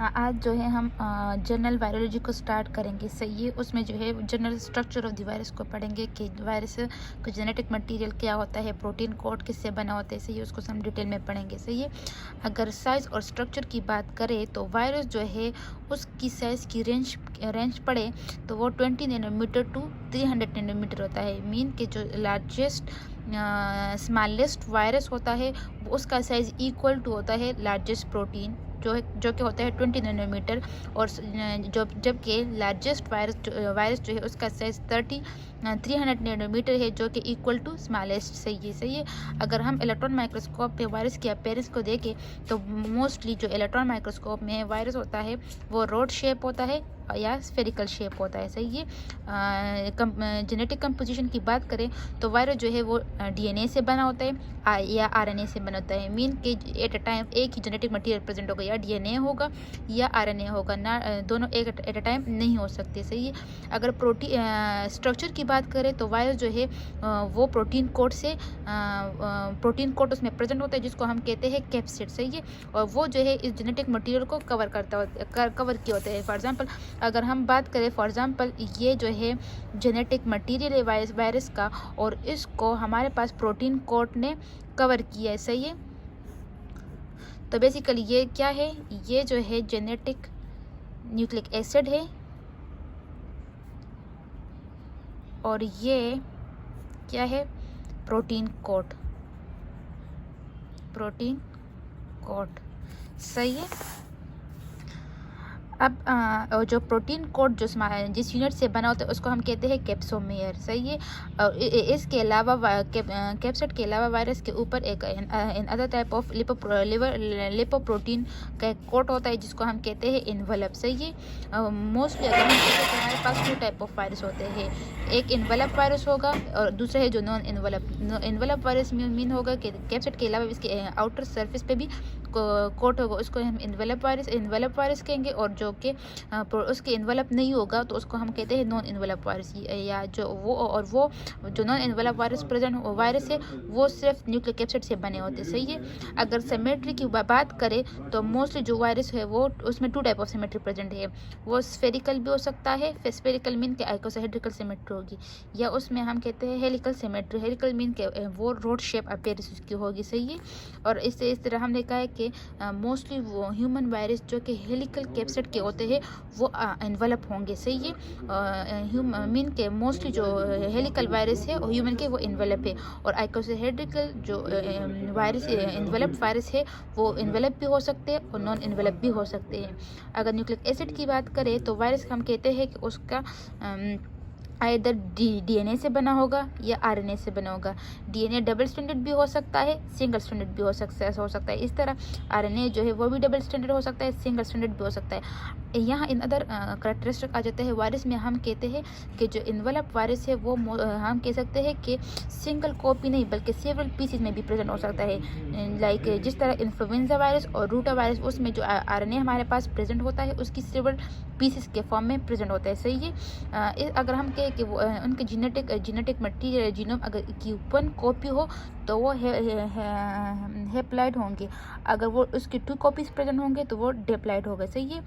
आज जो है हम जनरल वायरोलॉजी को स्टार्ट करेंगे। सही है, उसमें जो है general structure of the virus को पढ़ेंगे कि वायरस का जेनेटिक मटेरियल क्या होता है, प्रोटीन कोड किससे बना होता है। सही है, उसको हम डिटेल में पढ़ेंगे। सही है, अगर साइज़ और स्ट्रक्चर की बात करें तो वायरस जो है उसकी साइज़ की रेंज पड़े तो वो 20 नैनोमीटर टू 300 नैनोमीटर होता है। मीन के जो लार्जेस्ट स्मॉलेस्ट वायरस होता है उसका साइज़ इक्वल टू होता है लार्जेस्ट प्रोटीन जो कि होता है 20 नैनोमीटर। और जबकि लार्जेस्ट वायरस जो है उसका साइज 300 नैनोमीटर है जो कि इक्वल टू स्मॉलेस्ट। सही है। अगर हम इलेक्ट्रॉन माइक्रोस्कोप पे वायरस की अपीयरेंस को देखें तो मोस्टली जो इलेक्ट्रॉन माइक्रोस्कोप में वायरस होता है वो रोड शेप होता है या स्फेरिकल शेप होता है। सही है। जेनेटिक कंपोजिशन की बात करें तो वायरस जो है वो डीएनए से बना होता है या आरएनए से बना होता है। मीन के एट अ टाइम एक ही जेनेटिक मटेरियल प्रेजेंट होगा, या डीएनए होगा या आरएनए होगा, ना दोनों एक एट अ टाइम नहीं हो सकते। सही है। अगर प्रोटीन स्ट्रक्चर की बात करें तो वायरस जो है वो प्रोटीन कोड उसमें प्रेजेंट होता है जिसको हम कहते हैं कैप्सिड। सही है, और वो जो है इस जेनेटिक मटेरियल को कवर किए होते हैं। फॉर एग्जांपल अगर हम बात करें, फॉर एग्जांपल ये जो है जेनेटिक मटेरियल है वायरस का, और इसको हमारे पास प्रोटीन कोड ने कवर किया है। सही है, तो बेसिकली ये क्या है, ये जो है जेनेटिक न्यूक्लिक एसिड है, और ये क्या है, प्रोटीन कोड। सही है। अब जो प्रोटीन कोड जिस यूनिट से बना होता है उसको हम कहते हैं कैप्सोमेयर। सही है, और इसके अलावा कैप्सिड के अलावा वायरस के ऊपर एक अदर टाइप ऑफ लिपोप्रोटीन का एक कोट होता है जिसको हम कहते हैं इन्वेलप। सही है, मोस्टली अगर हम देखें तो हमारे पास 2 टाइप ऑफ वायरस होते हैं, एक इन्वेलप वायरस होगा और दूसरा है जो नॉन इन्वेलप वायरस मीन होगा कि कैप्सिड के अलावा इसके आउटर सरफेस पे भी कोट होगा, उसको हम इन्वेलप वायरस कहेंगे। और जो कि उसके इन्वेलप नहीं होगा तो उसको हम कहते हैं नॉन इन्वेलप वायरस। या जो नॉन इन्वेलप वायरस है वो सिर्फ न्यूक्लिक एसिड से बने होते हैं। सही है, अगर सिमेट्री की बात करें तो मोस्टली जो वायरस है वो उसमें 2 टाइप ऑफ सिमेट्री प्रेजेंट है। वो स्फेरिकल भी हो सकता है, स्फेरिकल मीन के आइकोसाहेड्रिकल सिमेट्री होगी, या उसमें हम कहते हैं हेलिकल सिमेट्री। हेलिकल मीन के वो रोड शेप अपीयरेंस उसकी होगी। सही है, और इस तरह हमने कहा है कि मोस्टली वो ह्यूमन वायरस जो कि हेलिकल कैप्सिड के होते हैं वो एनवलप होंगे। सही है, मीन के मोस्टली जो हेलिकल वायरस है और ह्यूमन के वो एनवलप है, और आइकोसाहेड्रिकल जो वायरस एनवलप वायरस है वो एनवलप भी हो सकते हैं और नॉन एनवलप भी हो सकते हैं। अगर न्यूक्लिक एसिड की बात करें तो वायरस हम कहते हैं कि उसका आइदर डीएनए से बना होगा या आरएनए से बना होगा। डीएनए डबल स्टैंडर्ड भी हो सकता है, सिंगल स्टैंडर्ड भी हो सकता है। इस तरह आरएनए जो है वो भी डबल स्टैंडर्ड हो सकता है, सिंगल स्टैंडर्ड भी हो सकता है। यहाँ इन अदर करेक्टरिस्टिक आ जाते हैं वायरस में। हम कहते हैं कि जो इन्वेलप वायरस है वो हम कह सकते हैं कि सिंगल कॉपी नहीं बल्कि सेवरल पीसेज में भी प्रेजेंट हो सकता है। लाइक जिस तरह इन्फ्लुएंजा वायरस और रूटा वायरस उसमें जो आरएनए हमारे पास प्रेजेंट होता है उसकी सेवरल पीसेस के फॉर्म में प्रेजेंट होता है। सही है, अगर हम कहें कि वो उनके जेनेटिक मटीरियल जीनोम अगर की 1 कॉपी हो तो वो हैप्लॉइड होंगे, अगर वो उसकी 2 कॉपीज प्रेजेंट होंगे तो वो डिप्लॉइड होगा। सही है।